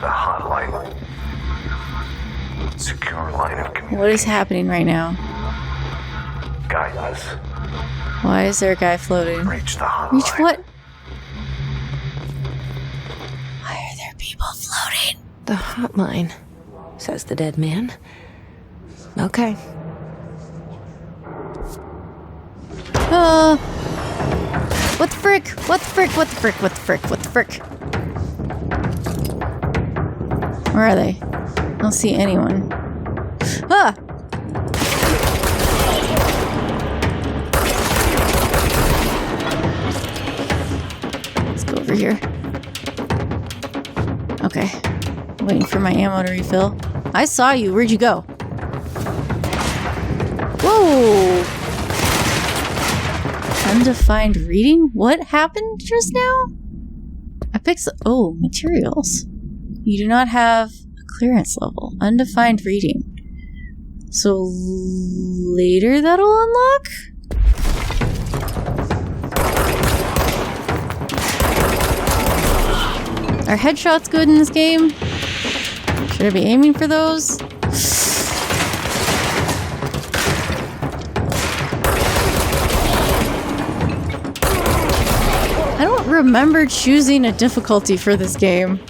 The hotline. Secure line of communication. What is happening right now? Guidance. Why is there a guy floating? Reach the hotline. Reach what? Why are there people floating? The hotline, says the dead man. Okay. What the frick? What the frick? What the frick? What the frick? What the frick? Where are they? I don't see anyone. Ah! Let's go over here. Okay. Waiting for my ammo to refill. I saw you. Where'd you go? Whoa! Undefined reading? What happened just now? I picked oh, materials. You do not have a clearance level. Undefined reading. So later that'll unlock? Are headshots good in this game? Should I be aiming for those? I don't remember choosing a difficulty for this game.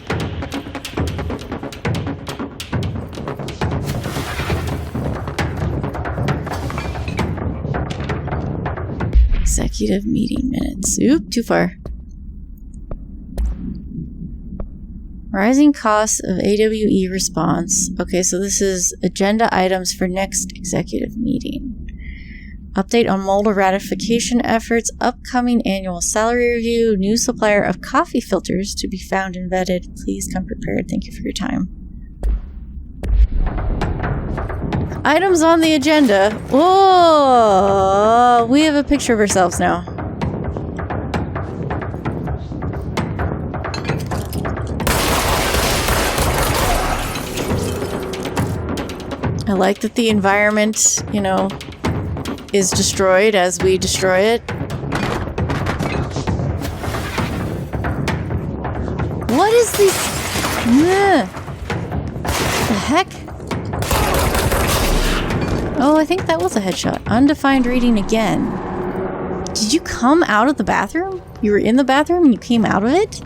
Executive meeting minutes. Oop, too far. Rising costs of AWE response. Okay, so this is agenda items for next executive meeting. Update on Molder ratification efforts, upcoming annual salary review, new supplier of coffee filters to be found and vetted. Please come prepared. Thank you for your time. Items on the agenda. Whoa! We have a picture of ourselves now. I like that the environment, you know, is destroyed as we destroy it. What is this? The heck? Oh, I think that was a headshot. Undefined reading again. Did you come out of the bathroom? You were in the bathroom and you came out of it?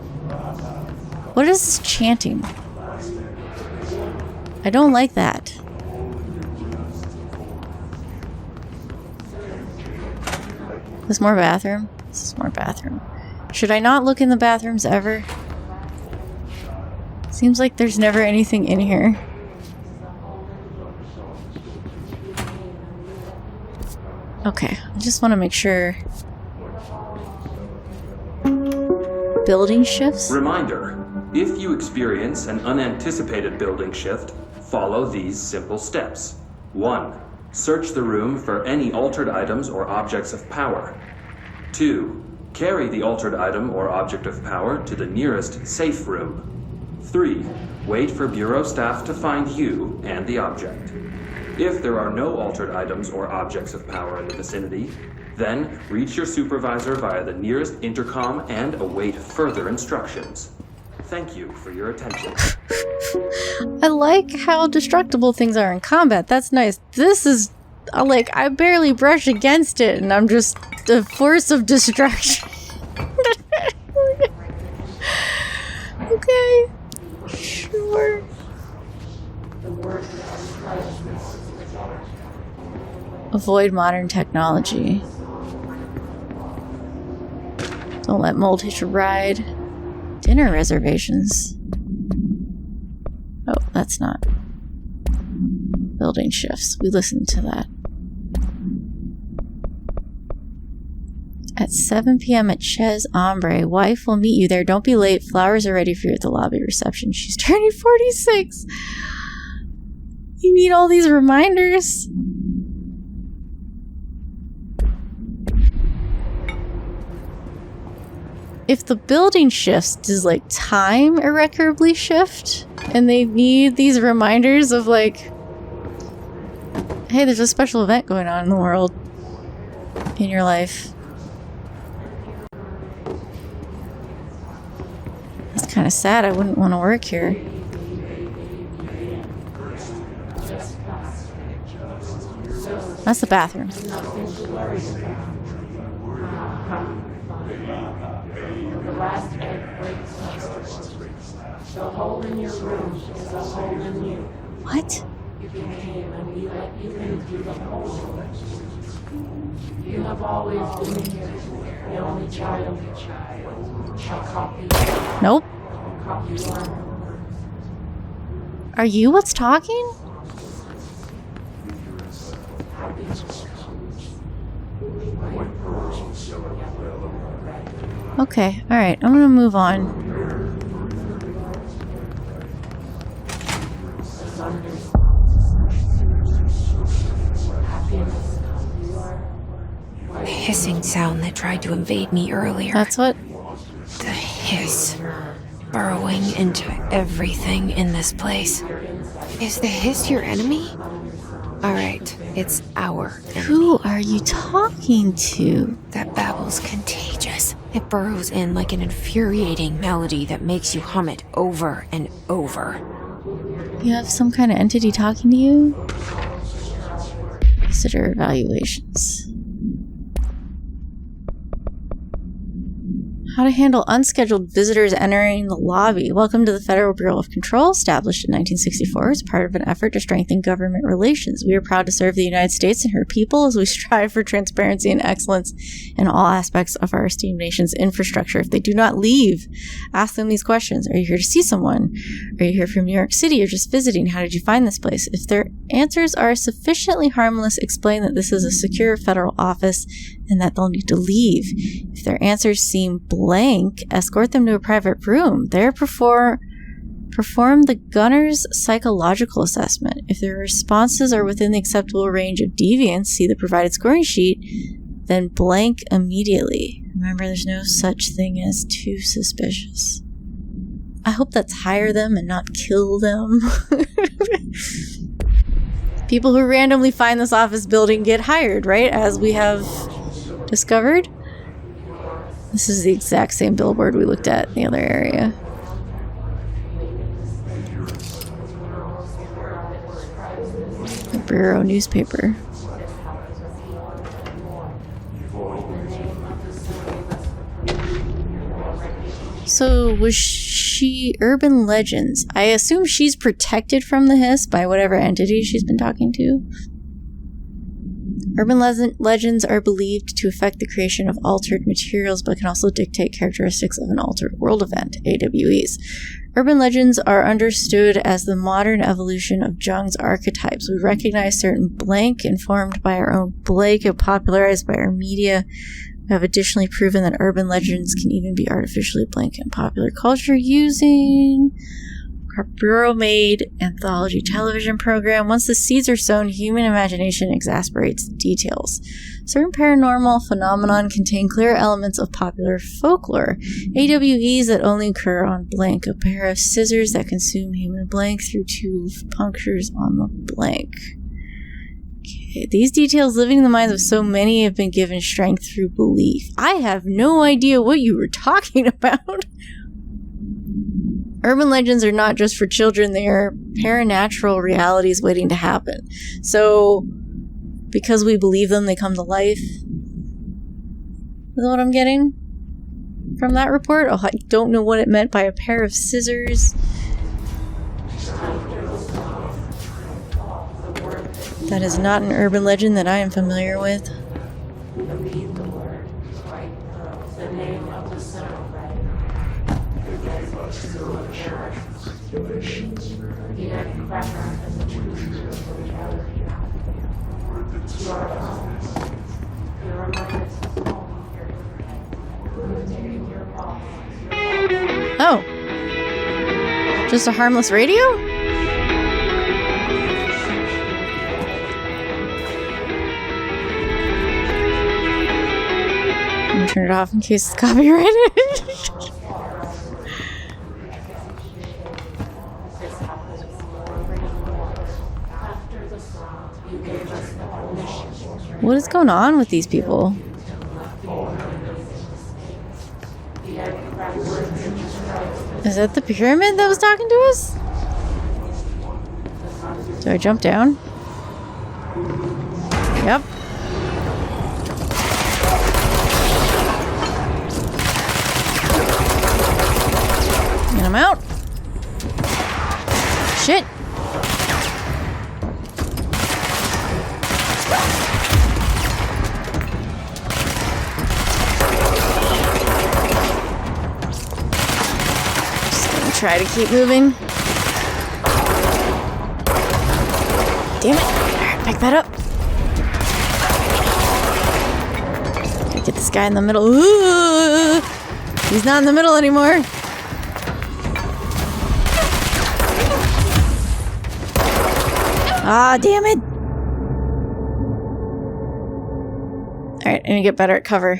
What is this chanting? I don't like that. This more bathroom? This is more bathroom. Should I not look in the bathrooms ever? Seems like there's never anything in here. Okay, I just want to make sure. Building shifts? Reminder, if you experience an unanticipated building shift, follow these simple steps. 1. Search the room for any altered items or objects of power. 2. Carry the altered item or object of power to the nearest safe room. 3. Wait for Bureau staff to find you and the object. If there are no altered items or objects of power in the vicinity, then reach your supervisor via the nearest intercom and await further instructions. Thank you for your attention. I like how destructible things are in combat. That's nice. This is, like, I barely brush against it and I'm just the force of destruction. Okay. Sure. Avoid modern technology. Don't let mold hitch a ride. Dinner reservations. Oh, that's not. Building shifts. We listened to that. At 7 p.m. at Chez Ombre. Wife will meet you there. Don't be late. Flowers are ready for you at the lobby reception. She's turning 46. You need all these reminders. If the building shifts, does like time irreparably shift? And they need these reminders of like, hey, there's a special event going on in the world, in your life. It's kind of sad. I wouldn't want to work here. That's the bathroom. What? You have always been here, the only child shall copy. Nope. Copy one. Are you what's talking? Okay, alright, I'm gonna move on. The hissing sound that tried to invade me earlier. That's what? The hiss. Burrowing into everything in this place. Is the hiss your enemy? Alright, it's our enemy. Who are you talking to? That babble's contagious. It burrows in like an infuriating melody that makes you hum it over and over. You have some kind of entity talking to you? Consider evaluations. How to handle unscheduled visitors entering the lobby. Welcome to the Federal Bureau of Control, established in 1964 as part of an effort to strengthen government relations. We are proud to serve the United States and her people as we strive for transparency and excellence in all aspects of our esteemed nation's infrastructure. If they do not leave, ask them these questions. Are you here to see someone? Are you here from New York City or just visiting? How did you find this place? If their answers are sufficiently harmless, explain that this is a secure federal office and that they'll need to leave. If their answers seem blank, escort them to a private room. There perform the gunner's psychological assessment. If their responses are within the acceptable range of deviance, see the provided scoring sheet, then blank immediately. Remember, there's no such thing as too suspicious. I hope that's hire them and not kill them. People who randomly find this office building get hired, right? As we have discovered. This is the exact same billboard we looked at in the other area. The Bureau newspaper. So was she urban legends? I assume she's protected from the hiss by whatever entity she's been talking to. Urban legends are believed to affect the creation of altered materials, but can also dictate characteristics of an altered world event, AWEs. Urban legends are understood as the modern evolution of Jung's archetypes. We recognize certain blank informed by our own blank and popularized by our media. We have additionally proven that urban legends can even be artificially blank in popular culture using our Bureau-made anthology television program. Once the seeds are sown, human imagination exasperates details. Certain paranormal phenomenon contain clear elements of popular folklore. AWEs that only occur on blank. A pair of scissors that consume human blank through 2 punctures on the blank. Okay, these details living in the minds of so many have been given strength through belief. I have no idea what you were talking about. Urban legends are not just for children, they are paranatural realities waiting to happen. So, because we believe them, they come to life. Is that what I'm getting from that report? Oh, I don't know what it meant by a pair of scissors. That is not an urban legend that I am familiar with. Oh. Just a harmless radio? I'm gonna turn it off in case it's copyrighted. What is going on with these people? Is that the pyramid that was talking to us? Do I jump down? Yep. Get him out. Shit. Just gonna try to keep moving. Damn it. Alright, pick that up. Gotta get this guy in the middle. Ooh! He's not in the middle anymore. Ah, damn it. Alright, I need to get better at cover.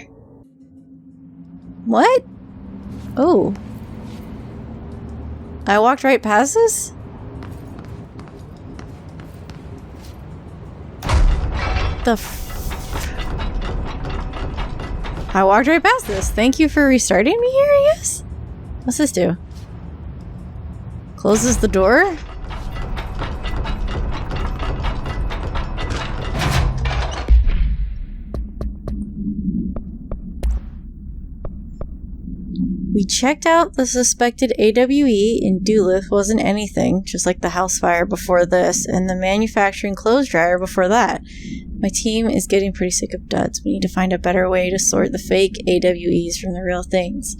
What? Oh. I walked right past this? I walked right past this. Thank you for restarting me here, I guess? What's this do? Closes the door? We checked out the suspected AWE in Duluth wasn't anything, just like the house fire before this, and the manufacturing clothes dryer before that. My team is getting pretty sick of duds. We need to find a better way to sort the fake AWEs from the real things.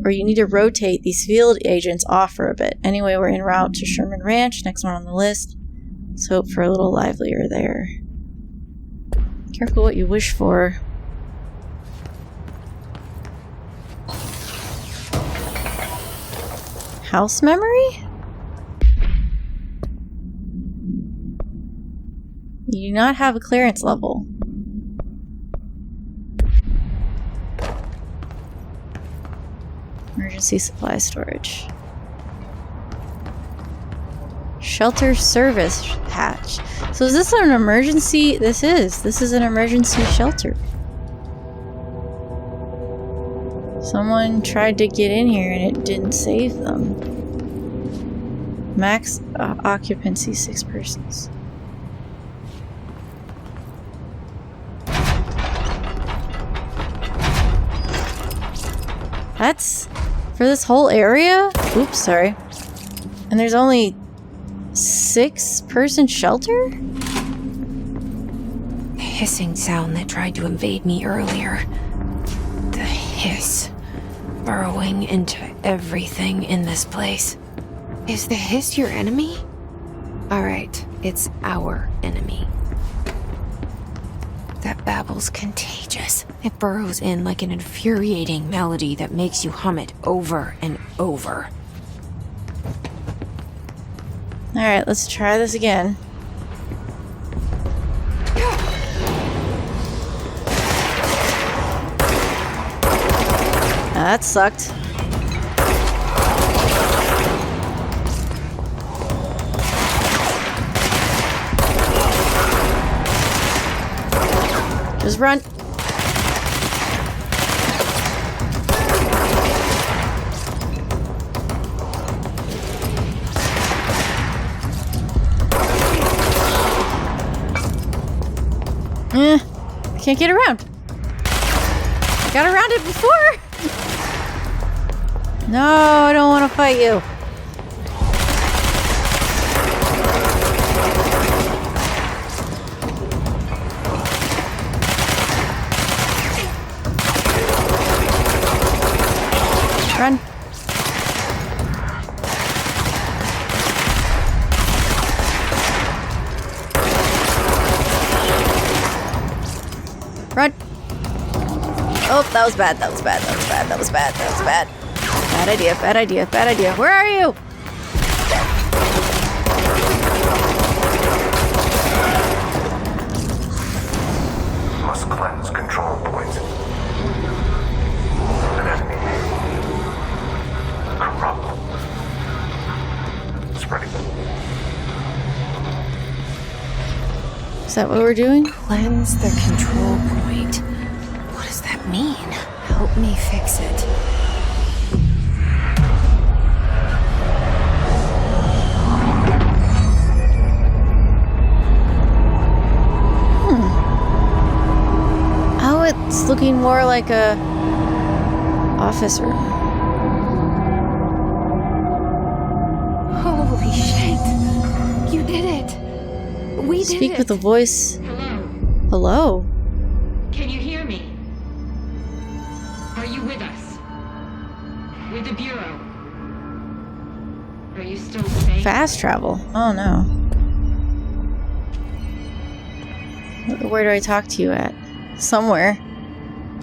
Or you need to rotate these field agents off for a bit. Anyway, we're en route to Sherman Ranch, next one on the list. Let's hope for a little livelier there. Careful what you wish for. House memory? You do not have a clearance level. Emergency supply storage. Shelter service hatch. So is this an emergency? This is an emergency shelter. Someone tried to get in here and it didn't save them. Max occupancy 6 persons. That's for this whole area? Oops, sorry. And there's only 6-person shelter? The hissing sound that tried to invade me earlier. The hiss. Burrowing into everything in this place. Is the hiss your enemy? Alright, it's our enemy. That babble's contagious. It burrows in like an infuriating melody that makes you hum it over and over. Alright, let's try this again. That sucked. Just run. I can't get around. I got around it before. No, I don't want to fight you. Run. Run. Oh, that was bad. That was bad. That was bad. That was bad. That was bad. Bad idea. Bad idea. Bad idea. Where are you? Must cleanse control points. An enemy. Corrupt. Spreading. Is that what we're doing? Cleanse the control point. What does that mean? Help me fix it. looking more like a office room. Holy shit. You did it. We did it. Speak with a voice. Hello? Hello? Can you hear me? Are you with us? With the Bureau? Are you still safe? Fast travel. Oh no. Where do I talk to you at? Somewhere.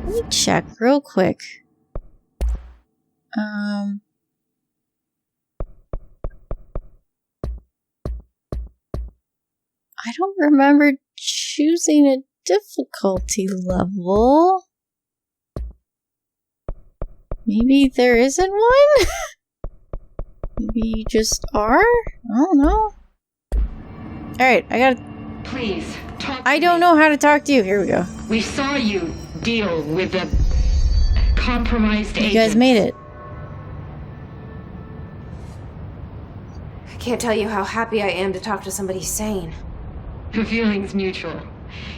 Let me check real quick. I don't remember choosing a difficulty level. Maybe there isn't one? Maybe you just are? I don't know. Alright, I gotta... Please, talk to I don't me. know how to talk to you. Here we go. We saw you deal with the compromised You agents. guys made it. I can't tell you how happy I am to talk to somebody sane. The feeling's mutual.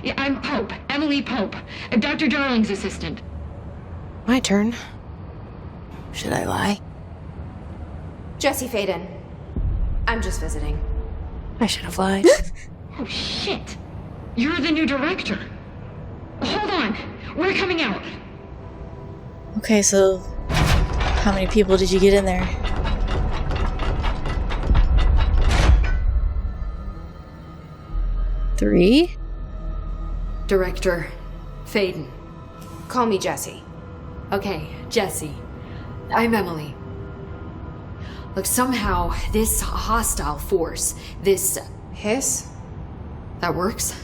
Yeah, I'm Pope, Emily Pope, Dr. Darling's assistant. My turn. Should I lie? Jesse Faden. I'm just visiting. I should have lied. Oh, shit. You're the new director. Hold on. We're coming out. Okay, so... how many people did you get in there? Three? Director Faden. Call me Jesse. Okay, Jesse. I'm Emily. Look, somehow this hostile force, this Hiss? that works.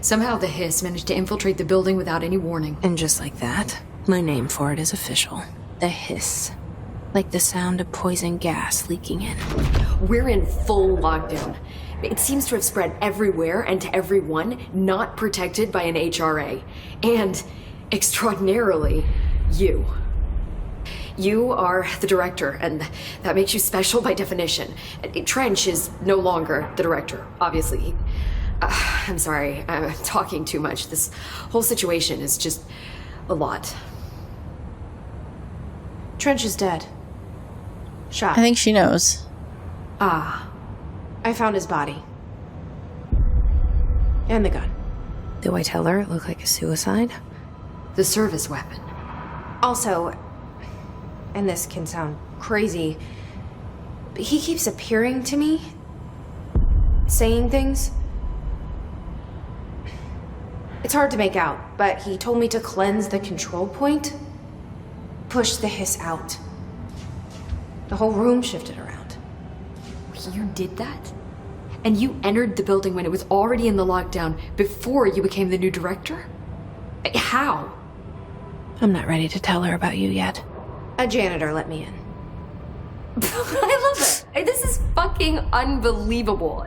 Somehow the hiss managed to infiltrate the building without any warning. And just like that, my name for it is official. The hiss. Like the sound of poison gas leaking in. We're in full lockdown. It seems to have spread everywhere and to everyone not protected by an HRA. And, extraordinarily, you. You are the director, and that makes you special by definition. Trench is no longer the director, obviously. I'm sorry, I'm talking too much. This whole situation is just a lot. Trench is dead. Shot. I think she knows. Ah. I found his body. And the gun. Do I tell her it looked like a suicide? The service weapon. Also, and this can sound crazy, but he keeps appearing to me, saying things. It's hard to make out, but he told me to cleanse the control point, push the hiss out. The whole room shifted around. You did that? And you entered the building when it was already in the lockdown before you became the new director? How? I'm not ready to tell her about you yet. A janitor let me in. I love it. This is fucking unbelievable.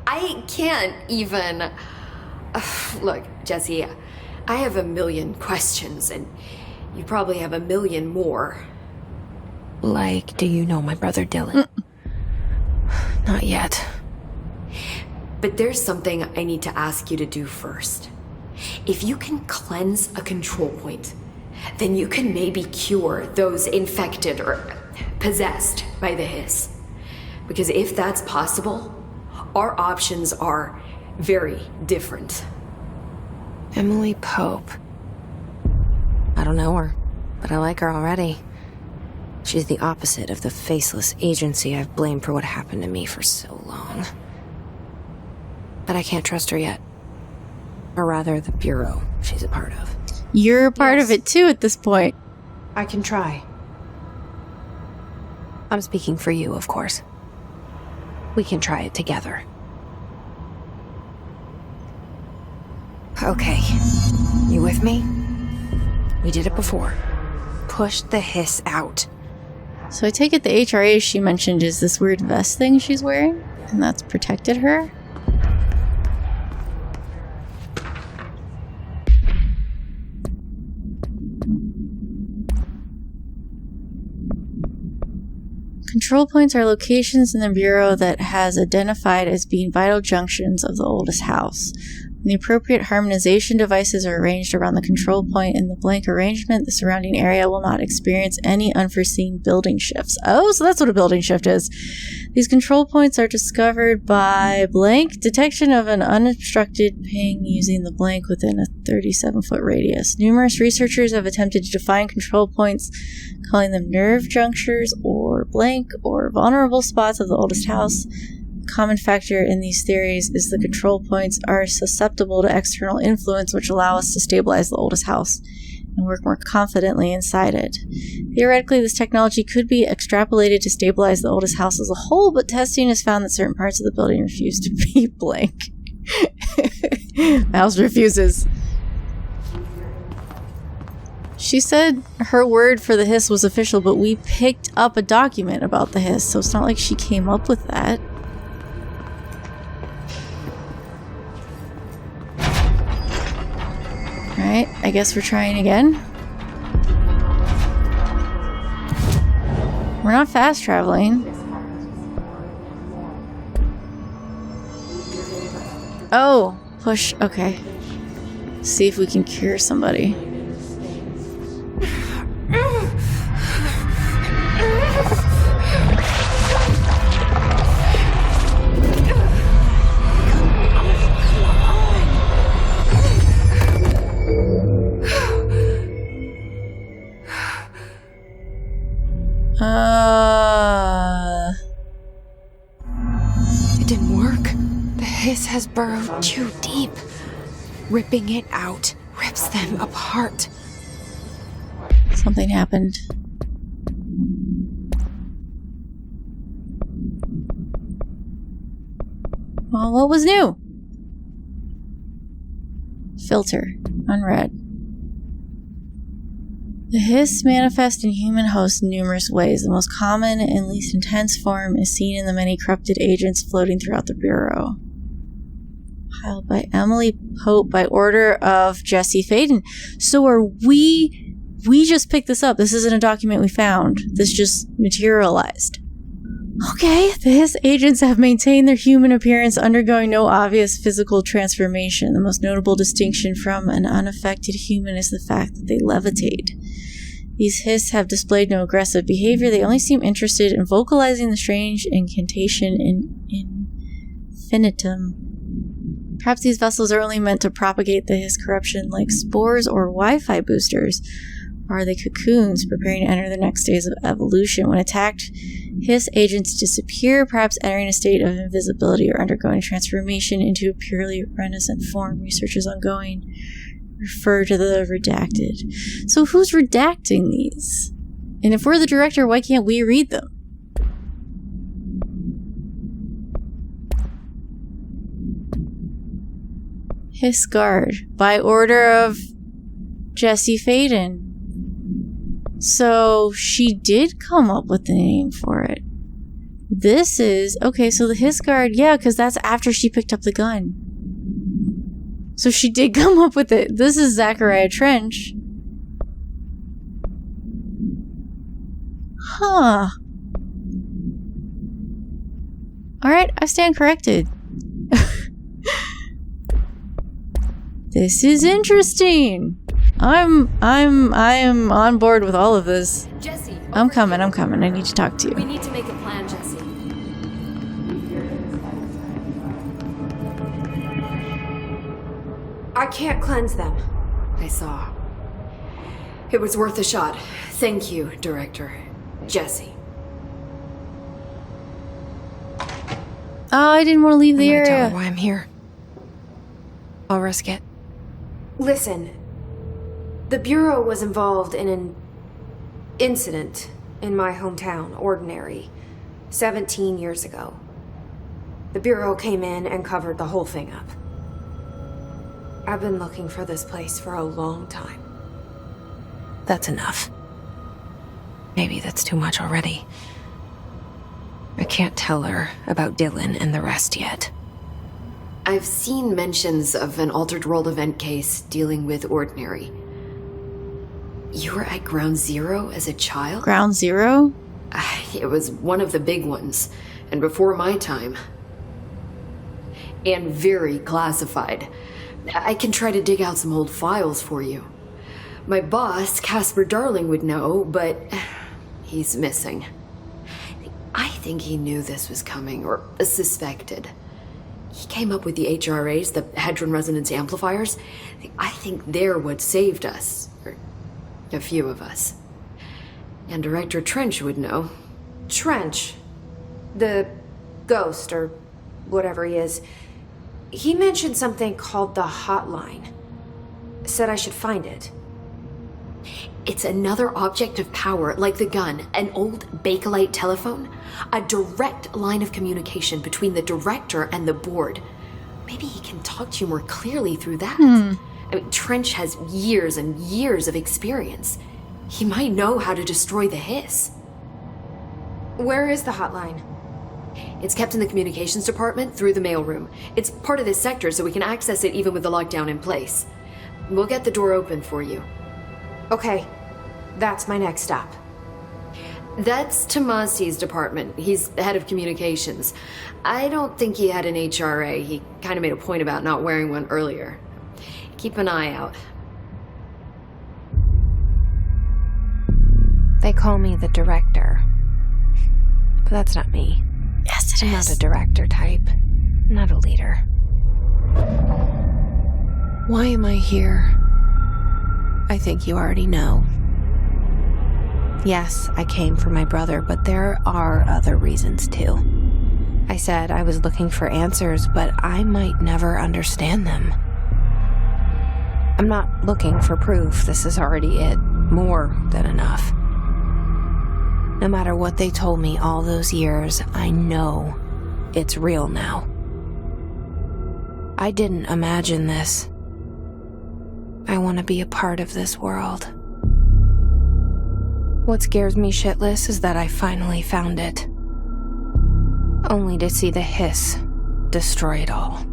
I can't even... Look, Jesse, I have a million questions, and you probably have a million more. Like, do you know my brother Dylan? Not yet. But there's something I need to ask you to do first. If you can cleanse a control point, then you can maybe cure those infected or possessed by the hiss. Because if that's possible, our options are very different. Emily Pope. I don't know her, but I like her already. She's the opposite of the faceless agency I've blamed for what happened to me for so long. But I can't trust her yet. Or rather, the Bureau she's a part of. You're a part of Yes. it too at this point. I can try. I'm speaking for you, of course. We can try it together. Okay. You with me? We did it before. Push the hiss out. So I take it the HRA she mentioned is this weird vest thing she's wearing, and that's protected her? Control points are locations in the Bureau that has identified as being vital junctions of the oldest house. When the appropriate harmonization devices are arranged around the control point in the blank arrangement, the surrounding area will not experience any unforeseen building shifts. Oh, so that's what a building shift is. These control points are discovered by blank detection of an unobstructed ping using the blank within a 37-foot radius. Numerous researchers have attempted to define control points, calling them nerve junctures or blank or vulnerable spots of the oldest house. Common factor in these theories is the control points are susceptible to external influence, which allow us to stabilize the oldest house and work more confidently inside it. Theoretically, this technology could be extrapolated to stabilize the oldest house as a whole, but testing has found that certain parts of the building refuse to be blank. The house refuses. She said her word for the hiss was official, but we picked up a document about the hiss, so it's not like she came up with that. Alright, I guess we're trying again. We're not fast traveling. Oh, push. Okay. See if we can cure somebody. It didn't work. The hiss has burrowed too deep. Ripping it out rips them apart. Something happened. Well, what was new? Filter. Unread. The hiss manifests in human hosts in numerous ways. The most common and least intense form is seen in the many corrupted agents floating throughout the Bureau. Compiled by Emily Pope by order of Jesse Faden. So are we just picked this up. This isn't a document we found. This just materialized. Okay, the hiss agents have maintained their human appearance, undergoing no obvious physical transformation. The most notable distinction from an unaffected human is the fact that they levitate. These hiss have displayed no aggressive behavior. They only seem interested in vocalizing the strange incantation in infinitum. Perhaps these vessels are only meant to propagate the hiss corruption like spores or Wi-Fi boosters. Or are they cocoons preparing to enter the next stage of evolution? When attacked, hiss agents disappear, perhaps entering a state of invisibility or undergoing transformation into a purely renaissance form. Research is ongoing. Refer to the redacted. So who's redacting these? And if we're the director, why can't we read them? Hiss Guard. By order of Jesse Faden. So she did come up with the name for it. This is... Okay, so the Hiss Guard... Yeah, because that's after she picked up the gun. So she did come up with it. This is Zachariah Trench. Huh. Alright, I stand corrected. This is interesting. I am on board with all of this. Jesse, I'm coming. I need to talk to we you. need to make a plan, Jesse. I can't cleanse them. I saw. It was worth a shot. Thank you, Director. Jesse. Oh, I didn't want to leave the I'm gonna tell area. her why I'm here. I'll risk it. Listen, the Bureau was involved in an incident in my hometown, Ordinary, 17 years ago. The Bureau came in and covered the whole thing up. I've been looking for this place for a long time. That's enough. Maybe that's too much already. I can't tell her about Dylan and the rest yet. I've seen mentions of an Altered World event case dealing with Ordinary. You were at Ground Zero as a child? Ground Zero? It was one of the big ones, and before my time. And very classified. I can try to dig out some old files for you. My boss, Casper Darling, would know, but he's missing. I think he knew this was coming, or suspected. He came up with the HRAs, the Hadron Resonance Amplifiers. I think they're what saved us. Or a few of us. And Director Trench would know. Trench. The ghost, or whatever he is. He mentioned something called the hotline. Said I should find it. It's another object of power, like the gun, an old Bakelite telephone. A direct line of communication between the director and the board. Maybe he can talk to you more clearly through that. I mean, Trench has years and years of experience. He might know how to destroy the hiss. Where is the hotline? It's kept in the communications department through the mailroom. It's part of this sector, so we can access it even with the lockdown in place. We'll get the door open for you. Okay, that's my next stop. That's Tomasi's department. He's the head of communications. I don't think he had an HRA. He kind of made a point about not wearing one earlier. Keep an eye out. They call me the director. But that's not me. Yes, it I'm is. not a director type. Not a leader. Why am I here? I think you already know. Yes, I came for my brother, but there are other reasons too. I said I was looking for answers, but I might never understand them. I'm not looking for proof. This is already it. More than enough. No matter what they told me all those years, I know it's real now. I didn't imagine this. I want to be a part of this world. What scares me shitless is that I finally found it. Only to see the hiss destroy it all.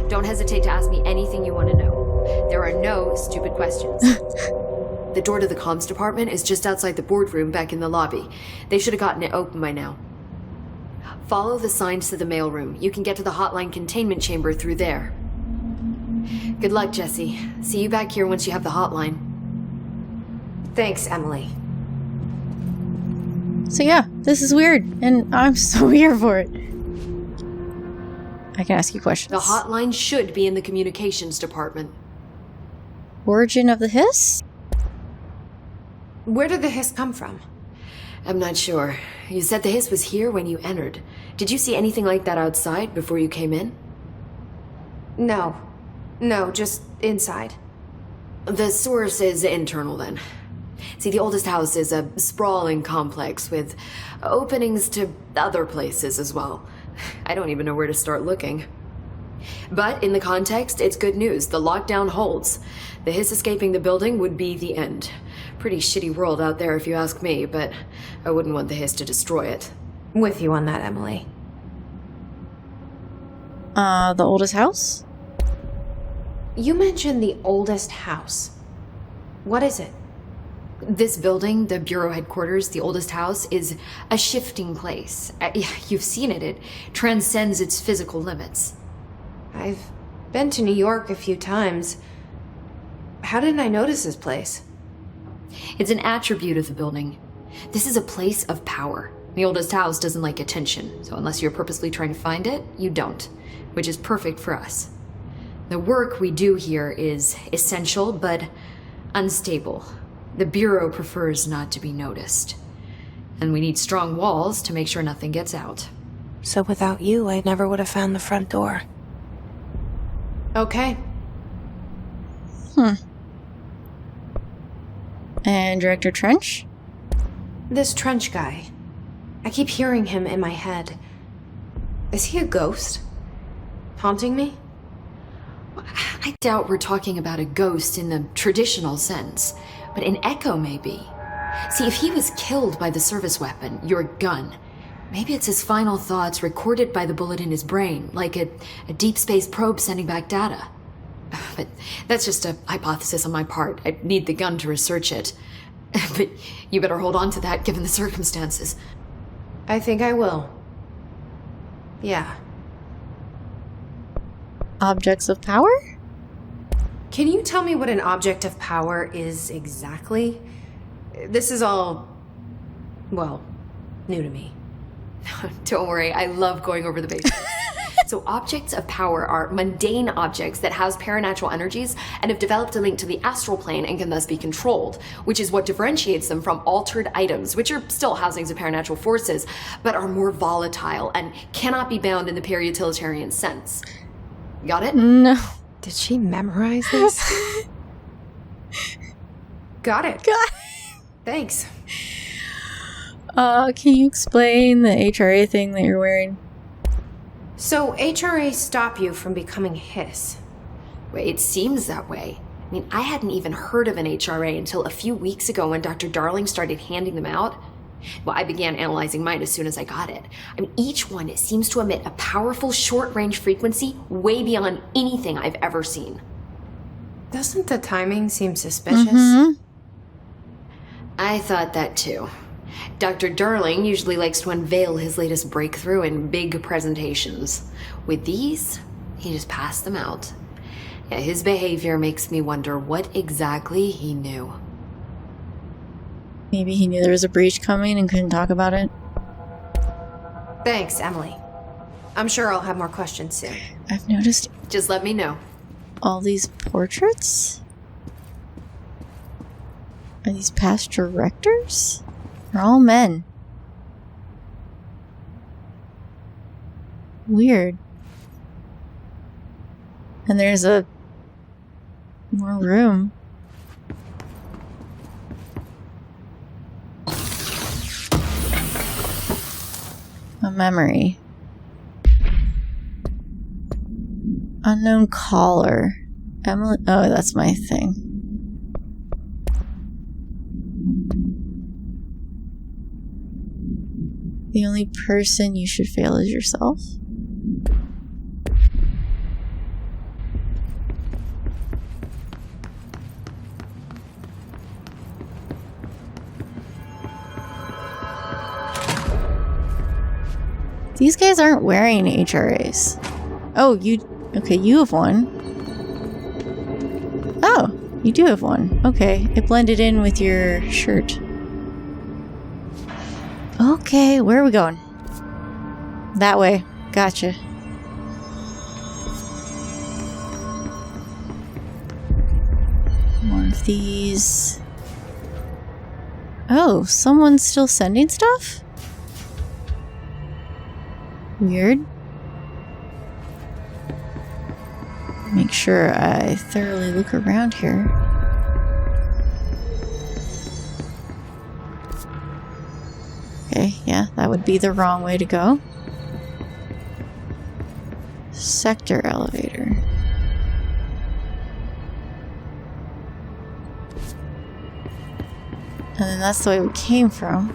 Don't hesitate to ask me anything you want to know. There are no stupid questions. The door to the comms department is just outside the boardroom back in the lobby. They should have gotten it open by now. Follow the signs to the mailroom. You can get to the hotline containment chamber through there. Good luck, Jesse. See you back here once you have the hotline. Thanks, Emily. So yeah, this is weird, and I'm so here for it. I can ask you questions. The hotline should be in the communications department. Origin of the hiss? Where did the hiss come from? I'm not sure. You said the hiss was here when you entered. Did you see anything like that outside before you came in? No, just inside. The source is internal then. See, the oldest house is a sprawling complex with openings to other places as well. I don't even know where to start looking. But in the context, it's good news. The lockdown holds. The hiss escaping the building would be the end. Pretty shitty world out there if you ask me, but I wouldn't want the hiss to destroy it. With you on that, Emily. The oldest house? You mentioned the oldest house. What is it? This building, the Bureau headquarters, the oldest house, is a shifting place. You've seen it. It transcends its physical limits. I've been to New York a few times. How didn't I notice this place? It's an attribute of the building. This is a place of power. The oldest house doesn't like attention, so unless you're purposely trying to find it, you don't, which is perfect for us. The work we do here is essential, but unstable. The Bureau prefers not to be noticed. And we need strong walls to make sure nothing gets out. So without you, I never would have found the front door. Okay. And Director Trench? This Trench guy. I keep hearing him in my head. Is he a ghost? Haunting me? I doubt we're talking about a ghost in the traditional sense, but an echo maybe. See, if he was killed by the service weapon, your gun, maybe it's his final thoughts recorded by the bullet in his brain, like a deep space probe sending back data. But that's just a hypothesis on my part. I need the gun to research it. But you better hold on to that given the circumstances. I think I will. Yeah. Objects of power? Can you tell me what an object of power is exactly? This is all, well, new to me. Don't worry, I love going over the basics. So objects of power are mundane objects that house paranatural energies and have developed a link to the astral plane and can thus be controlled, which is what differentiates them from altered items, which are still housings of paranatural forces, but are more volatile and cannot be bound in the pure utilitarian sense. Got it? No. Did she memorize this? Got it. Thanks. Can you explain the HRA thing that you're wearing? So HRA stop you from becoming Hiss? Wait, it seems that way. I mean, I hadn't even heard of an HRA until a few weeks ago when Dr. Darling started handing them out. Well, I began analyzing mine as soon as I got it. I mean, each one seems to emit a powerful short-range frequency way beyond anything I've ever seen. Doesn't the timing seem suspicious? Mm-hmm. I thought that too. Dr. Darling usually likes to unveil his latest breakthrough in big presentations. With these, he just passed them out. Yeah, his behavior makes me wonder what exactly he knew. Maybe he knew there was a breach coming and couldn't talk about it. Thanks, Emily. I'm sure I'll have more questions soon. I've noticed Just let me know. all these portraits. Are these past directors? They're all men. Weird. And there's a more room. A memory. Unknown caller. Emily. Oh, that's my thing. The only person you should fail is yourself. These guys aren't wearing HRAs. Oh, okay, you have one. Oh, you do have one. Okay, it blended in with your shirt. Okay, where are we going? That way. Gotcha. One of these. Oh, someone's still sending stuff? Weird. Make sure I thoroughly look around here. Okay, yeah, that would be the wrong way to go. Sector elevator. And then that's the way we came from.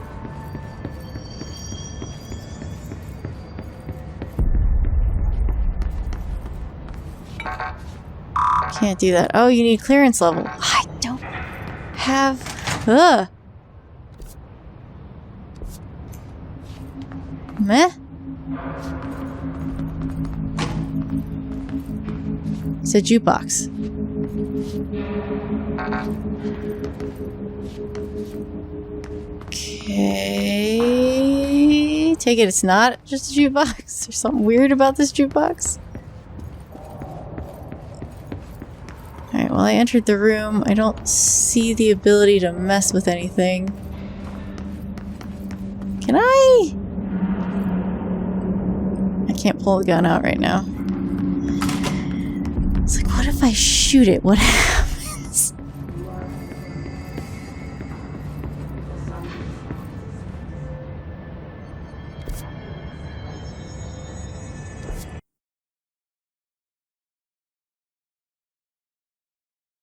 Can't do that. Oh, you need clearance level. I don't have... Ugh. Meh. It's a jukebox. Okay. Take it it's not just a jukebox. There's something weird about this jukebox. Alright, well I entered the room. I don't see the ability to mess with anything. Can I? I can't pull the gun out right now. It's like, what if I shoot it? What happens?